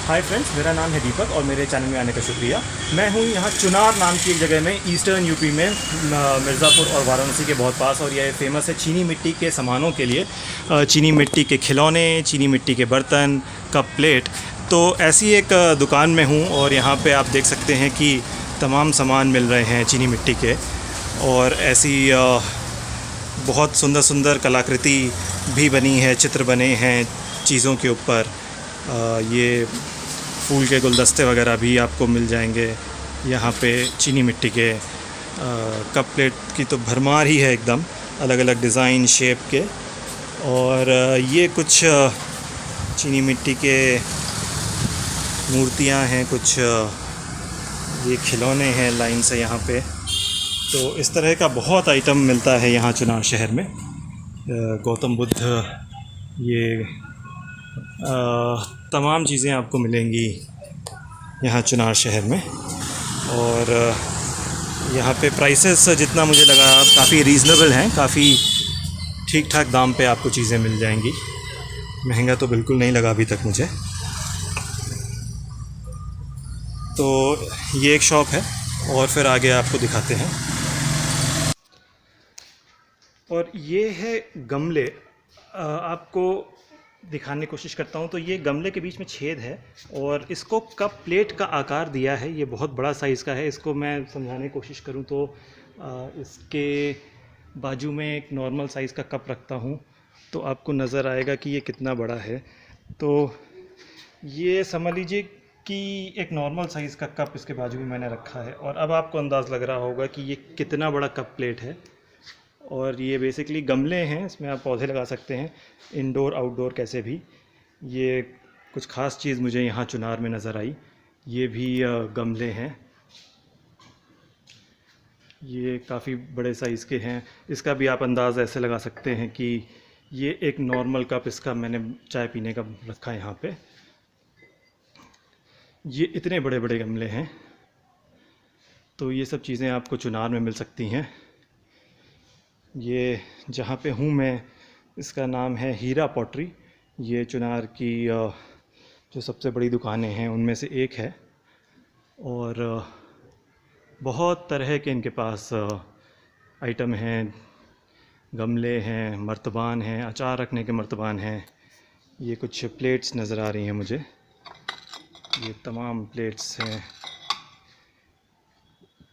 Hi friends, मेरा नाम है दीपक और मेरे चैनल में आने का शुक्रिया। मैं हूँ यहाँ चुनार नाम की एक जगह में, ईस्टर्न यूपी में, मिर्ज़ापुर और वाराणसी के बहुत पास। और यह फेमस है चीनी मिट्टी के सामानों के लिए। चीनी मिट्टी के खिलौने, चीनी मिट्टी के बर्तन, कप, प्लेट। तो ऐसी एक दुकान में हूँ और यहाँ पे आप देख सकते हैं कि तमाम सामान मिल रहे हैं चीनी मिट्टी के। और ऐसी बहुत सुंदर सुंदर कलाकृति भी बनी है, चित्र बने हैं चीज़ों के ऊपर। ये फूल के गुलदस्ते वगैरह भी आपको मिल जाएंगे यहाँ पे। चीनी मिट्टी के कप प्लेट की तो भरमार ही है एकदम, अलग अलग डिज़ाइन शेप के। और ये कुछ चीनी मिट्टी के मूर्तियाँ हैं, कुछ ये खिलौने हैं लाइन से यहाँ पे। तो इस तरह का बहुत आइटम मिलता है यहाँ चुनार शहर में। गौतम बुद्ध, ये तमाम चीज़ें आपको मिलेंगी यहाँ चुनार शहर में। और यहाँ पे प्राइसेस जितना मुझे लगा काफ़ी रीज़नेबल हैं, काफ़ी ठीक ठाक दाम पे आपको चीज़ें मिल जाएंगी। महंगा तो बिल्कुल नहीं लगा अभी तक मुझे। तो ये एक शॉप है और फिर आगे आपको दिखाते हैं। और ये है गमले, आपको दिखाने की कोशिश करता हूँ। तो ये गमले के बीच में छेद है और इसको कप प्लेट का आकार दिया है। ये बहुत बड़ा साइज़ का है। इसको मैं समझाने की कोशिश करूँ तो इसके बाजू में एक नॉर्मल साइज़ का कप रखता हूँ तो आपको नज़र आएगा कि ये कितना बड़ा है। तो ये समझ लीजिए कि एक नॉर्मल साइज़ का कप इसके बाजू में मैंने रखा है। और अब आपको अंदाज़ लग रहा होगा कि ये कितना बड़ा कप प्लेट है। और ये बेसिकली गमले हैं, इसमें आप पौधे लगा सकते हैं, इंडोर आउटडोर कैसे भी। ये कुछ ख़ास चीज़ मुझे यहाँ चुनार में नज़र आई। ये भी गमले हैं, ये काफ़ी बड़े साइज़ के हैं। इसका भी आप अंदाज़ ऐसे लगा सकते हैं कि ये एक नॉर्मल कप इसका मैंने चाय पीने का रखा है यहाँ पे। ये इतने बड़े बड़े गमले हैं। तो ये सब चीज़ें आपको चुनार में मिल सकती हैं। ये जहाँ पे हूँ मैं, इसका नाम है हीरा पॉटरी। ये चुनार की जो सबसे बड़ी दुकानें हैं उनमें से एक है। और बहुत तरह के इनके पास आइटम हैं, गमले हैं, मर्तबान हैं, अचार रखने के मर्तबान हैं। ये कुछ प्लेट्स नज़र आ रही हैं मुझे, ये तमाम प्लेट्स हैं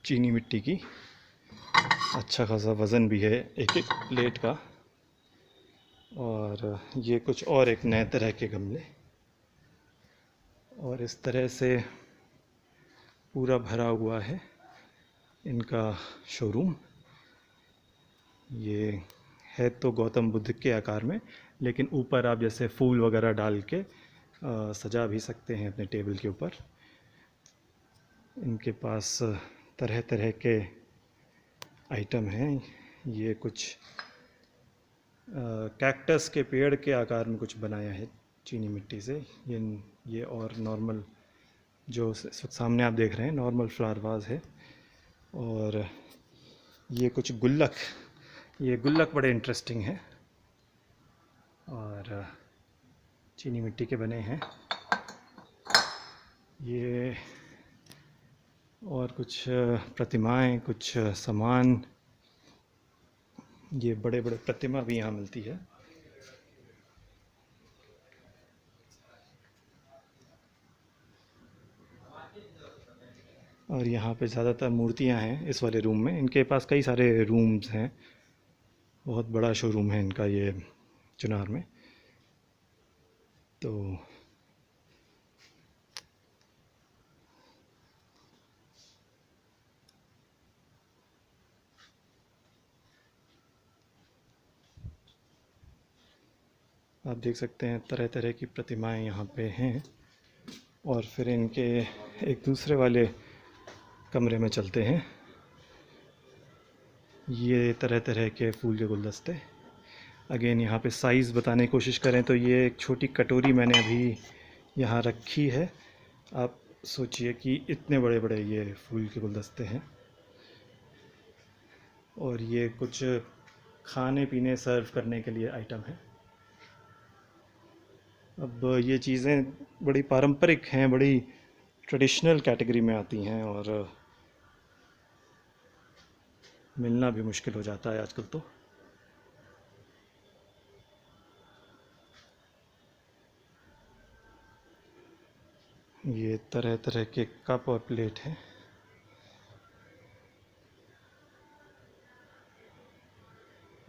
चीनी मिट्टी की। अच्छा खासा वज़न भी है एक एक प्लेट का। और ये कुछ और एक नए तरह के गमले। और इस तरह से पूरा भरा हुआ है इनका शोरूम। ये है तो गौतम बुद्ध के आकार में, लेकिन ऊपर आप जैसे फूल वगैरह डाल के सजा भी सकते हैं अपने टेबल के ऊपर। इनके पास तरह तरह के आइटम हैं। ये कुछ कैक्टस के पेड़ के आकार में कुछ बनाया है चीनी मिट्टी से। ये और नॉर्मल जो इस वक्त सामने आप देख रहे हैं नॉर्मल फ्लावर वाज है। और ये कुछ गुल्लक, ये गुल्लक बड़े इंटरेस्टिंग हैं और चीनी मिट्टी के बने हैं। ये और कुछ प्रतिमाएं, कुछ सामान, ये बड़े बड़े प्रतिमा भी यहाँ मिलती है। और यहाँ पे ज़्यादातर मूर्तियाँ हैं इस वाले रूम में। इनके पास कई सारे रूम्स हैं, बहुत बड़ा शोरूम है इनका ये चुनार में। तो आप देख सकते हैं तरह तरह की प्रतिमाएं यहाँ पे हैं। और फिर इनके एक दूसरे वाले कमरे में चलते हैं। ये तरह तरह के फूल के गुलदस्ते। अगेन यहाँ पे साइज़ बताने की कोशिश करें तो ये एक छोटी कटोरी मैंने अभी यहाँ रखी है। आप सोचिए कि इतने बड़े बड़े ये फूल के गुलदस्ते हैं। और ये कुछ खाने पीने सर्व करने के लिए आइटम है। अब ये चीज़ें बड़ी पारंपरिक हैं, बड़ी ट्रेडिशनल कैटेगरी में आती हैं और मिलना भी मुश्किल हो जाता है आजकल तो। ये तरह तरह के कप और प्लेट हैं।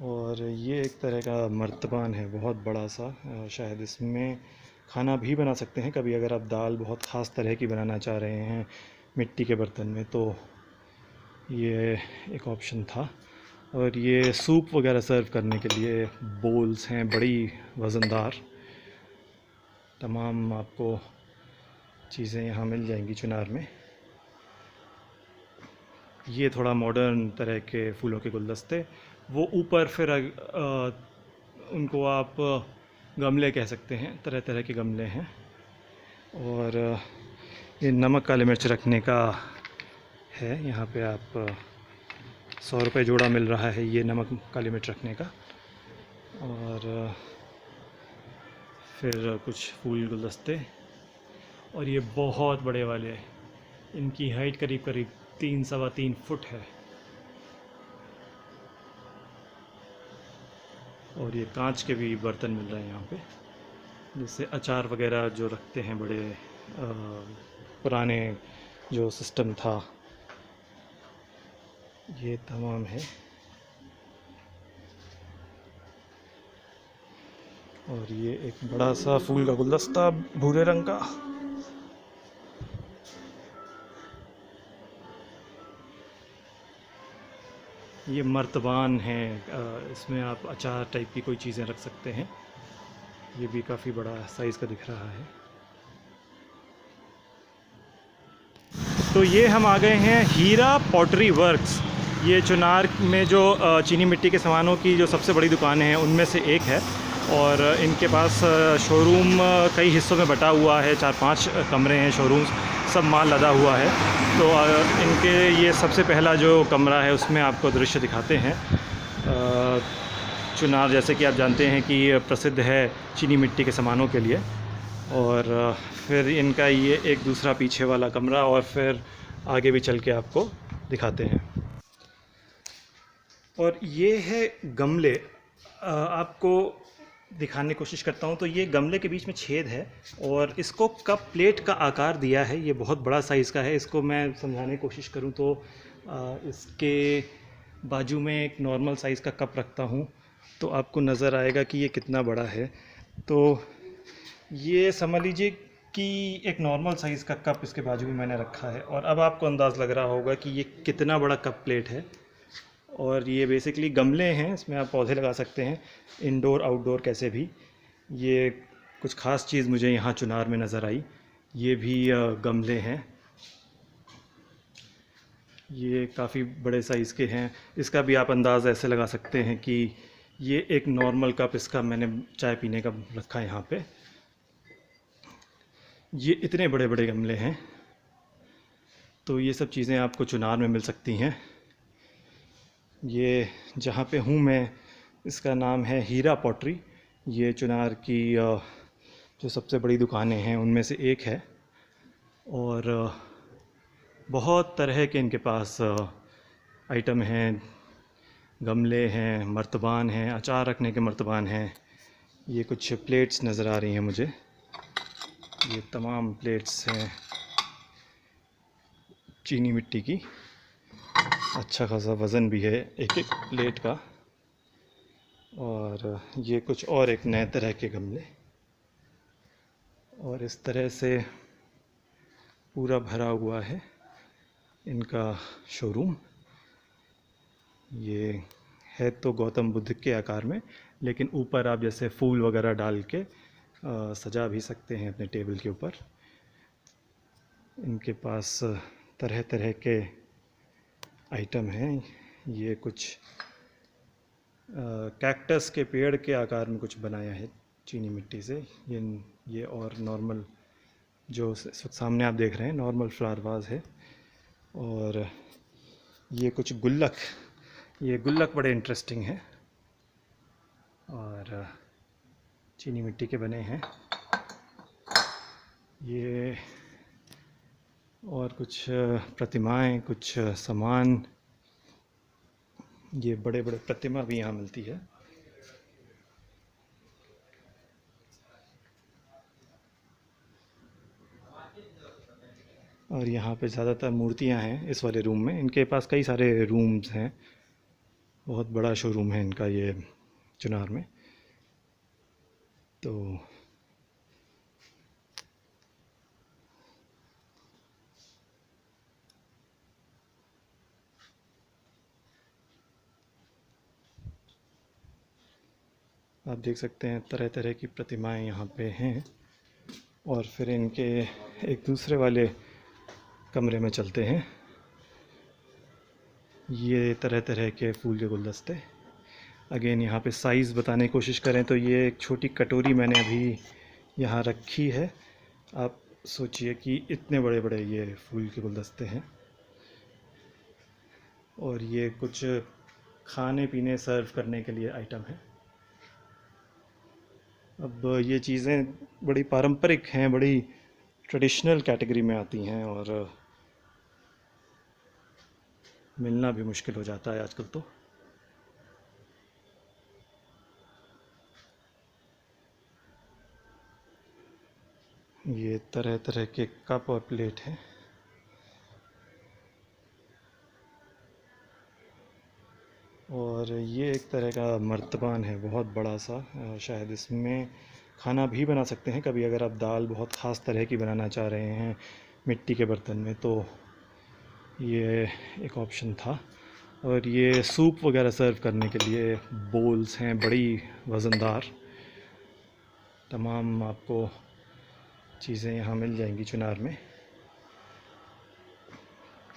और ये एक तरह का मर्तबान है, बहुत बड़ा सा। शायद इसमें खाना भी बना सकते हैं कभी, अगर आप दाल बहुत ख़ास तरह की बनाना चाह रहे हैं मिट्टी के बर्तन में, तो ये एक ऑप्शन था। और ये सूप वगैरह सर्व करने के लिए बोल्स हैं, बड़ी वज़नदार। तमाम आपको चीज़ें यहाँ मिल जाएंगी चुनार में। ये थोड़ा मॉडर्न तरह के फूलों के गुलदस्ते, वो ऊपर फिर उनको आप गमले कह सकते हैं, तरह तरह के गमले हैं। और ये नमक काली मिर्च रखने का है, यहाँ पे आप 100 रुपये जोड़ा मिल रहा है ये नमक काली मिर्च रखने का। और फिर कुछ फूल गुलदस्ते, और ये बहुत बड़े वाले, इनकी हाइट करीब करीब 3-3.25 फुट है। और ये कांच के भी बर्तन मिल रहे हैं यहाँ पे, जिससे अचार वगैरह जो रखते हैं, बड़े पुराने जो सिस्टम था, ये तमाम है। और ये एक बड़ा सा फूल का गुलदस्ता भूरे रंग का। ये मर्तबान है, इसमें आप अचार टाइप की कोई चीज़ें रख सकते हैं। ये भी काफ़ी बड़ा साइज़ का दिख रहा है। तो ये हम आ गए हैं हीरा पॉटरी वर्क्स। ये चुनार में जो चीनी मिट्टी के सामानों की जो सबसे बड़ी दुकानें हैं उनमें से एक है। और इनके पास शोरूम कई हिस्सों में बटा हुआ है, 4-5 कमरे हैं, शोरूम्स, सब माल लदा हुआ है। तो इनके ये सबसे पहला जो कमरा है उसमें आपको दृश्य दिखाते हैं। चुनार जैसे कि आप जानते हैं कि प्रसिद्ध है चीनी मिट्टी के सामानों के लिए। और फिर इनका ये एक दूसरा पीछे वाला कमरा, और फिर आगे भी चल के आपको दिखाते हैं। और ये है गमले, आपको दिखाने की कोशिश करता हूँ। तो ये गमले के बीच में छेद है और इसको कप प्लेट का आकार दिया है। ये बहुत बड़ा साइज़ का है। इसको मैं समझाने की कोशिश करूँ तो इसके बाजू में एक नॉर्मल साइज़ का कप रखता हूँ तो आपको नज़र आएगा कि ये कितना बड़ा है। तो ये समझ लीजिए कि एक नॉर्मल साइज़ का कप इसके बाजू में मैंने रखा है। और अब आपको अंदाज़ लग रहा होगा कि ये कितना बड़ा कप प्लेट है। और ये बेसिकली गमले हैं, इसमें आप पौधे लगा सकते हैं, इंडोर आउटडोर कैसे भी। ये कुछ ख़ास चीज़ मुझे यहाँ चुनार में नज़र आई, ये भी गमले हैं। ये काफ़ी बड़े साइज़ के हैं। इसका भी आप अंदाज़ ऐसे लगा सकते हैं कि ये एक नॉर्मल कप इसका मैंने चाय पीने का रखा है यहाँ पे। ये इतने बड़े बड़े गमले हैं। तो ये सब चीज़ें आपको चुनार में मिल सकती हैं। ये जहाँ पे हूँ मैं, इसका नाम है हीरा पॉटरी। ये चुनार की जो सबसे बड़ी दुकानें हैं उनमें से एक है। और बहुत तरह के इनके पास आइटम हैं, गमले हैं, मर्तबान हैं, अचार रखने के मर्तबान हैं। ये कुछ प्लेट्स नज़र आ रही हैं मुझे, ये तमाम प्लेट्स हैं चीनी मिट्टी की। अच्छा खासा वज़न भी है एक एक प्लेट का। और ये कुछ और एक नए तरह के गमले। और इस तरह से पूरा भरा हुआ है इनका शोरूम। ये है तो गौतम बुद्ध के आकार में, लेकिन ऊपर आप जैसे फूल वगैरह डाल के सजा भी सकते हैं अपने टेबल के ऊपर। इनके पास तरह तरह के आइटम हैं। ये कुछ कैक्टस के पेड़ के आकार में कुछ बनाया है चीनी मिट्टी से। ये और नॉर्मल जो सामने आप देख रहे हैं नॉर्मल फ्लावर वाज है। और ये कुछ गुल्लक, ये गुल्लक बड़े इंटरेस्टिंग हैं और चीनी मिट्टी के बने हैं। ये और कुछ प्रतिमाएं, कुछ सामान, ये बड़े बड़े प्रतिमा भी यहाँ मिलती है। और यहाँ पे ज़्यादातर मूर्तियाँ हैं इस वाले रूम में। इनके पास कई सारे रूम्स हैं, बहुत बड़ा शोरूम है इनका ये चुनार में। तो आप देख सकते हैं तरह तरह की प्रतिमाएं यहाँ पे हैं। और फिर इनके एक दूसरे वाले कमरे में चलते हैं। ये तरह तरह के फूल के गुलदस्ते। अगेन यहाँ पे साइज़ बताने की कोशिश करें तो ये एक छोटी कटोरी मैंने अभी यहाँ रखी है। आप सोचिए कि इतने बड़े बड़े ये फूल के गुलदस्ते हैं। और ये कुछ खाने पीने सर्व करने के लिए आइटम है। अब ये चीज़ें बड़ी पारंपरिक हैं, बड़ी ट्रेडिशनल कैटेगरी में आती हैं और मिलना भी मुश्किल हो जाता है आजकल तो। ये तरह तरह के कप और प्लेट हैं। और ये एक तरह का मर्तबान है, बहुत बड़ा सा। शायद इसमें खाना भी बना सकते हैं कभी, अगर आप दाल बहुत ख़ास तरह की बनाना चाह रहे हैं मिट्टी के बर्तन में, तो ये एक ऑप्शन था। और ये सूप वगैरह सर्व करने के लिए बोल्स हैं, बड़ी वज़नदार। तमाम आपको चीज़ें यहाँ मिल जाएंगी चुनार में।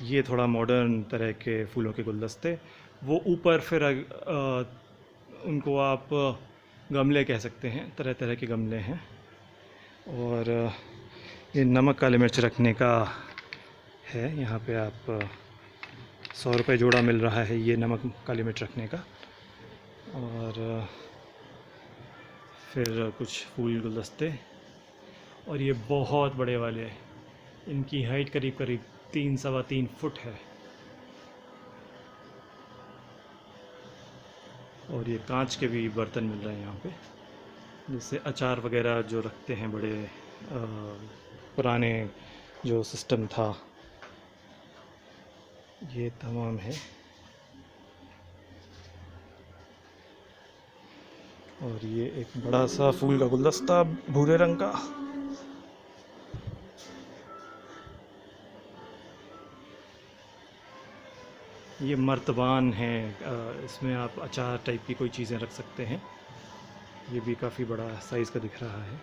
ये थोड़ा मॉडर्न तरह के फूलों के गुलदस्ते। वो ऊपर फिर उनको आप गमले कह सकते हैं, तरह तरह के गमले हैं। और ये नमक काली मिर्च रखने का है। यहाँ पे आप 100 रुपये जोड़ा मिल रहा है ये नमक काली मिर्च रखने का। और फिर कुछ फूल गुलदस्ते। और ये बहुत बड़े वाले, इनकी हाइट करीब करीब 3-3.25 फुट है। और ये कांच के भी बर्तन मिल रहे हैं यहाँ पे, जिससे अचार वगैरह जो रखते हैं, बड़े पुराने जो सिस्टम था, ये तमाम है। और ये एक बड़ा सा फूल का गुलदस्ता भूरे रंग का। ये मर्तबान है, इसमें आप अचार टाइप की कोई चीज़ें रख सकते हैं। ये भी काफ़ी बड़ा साइज़ का दिख रहा है।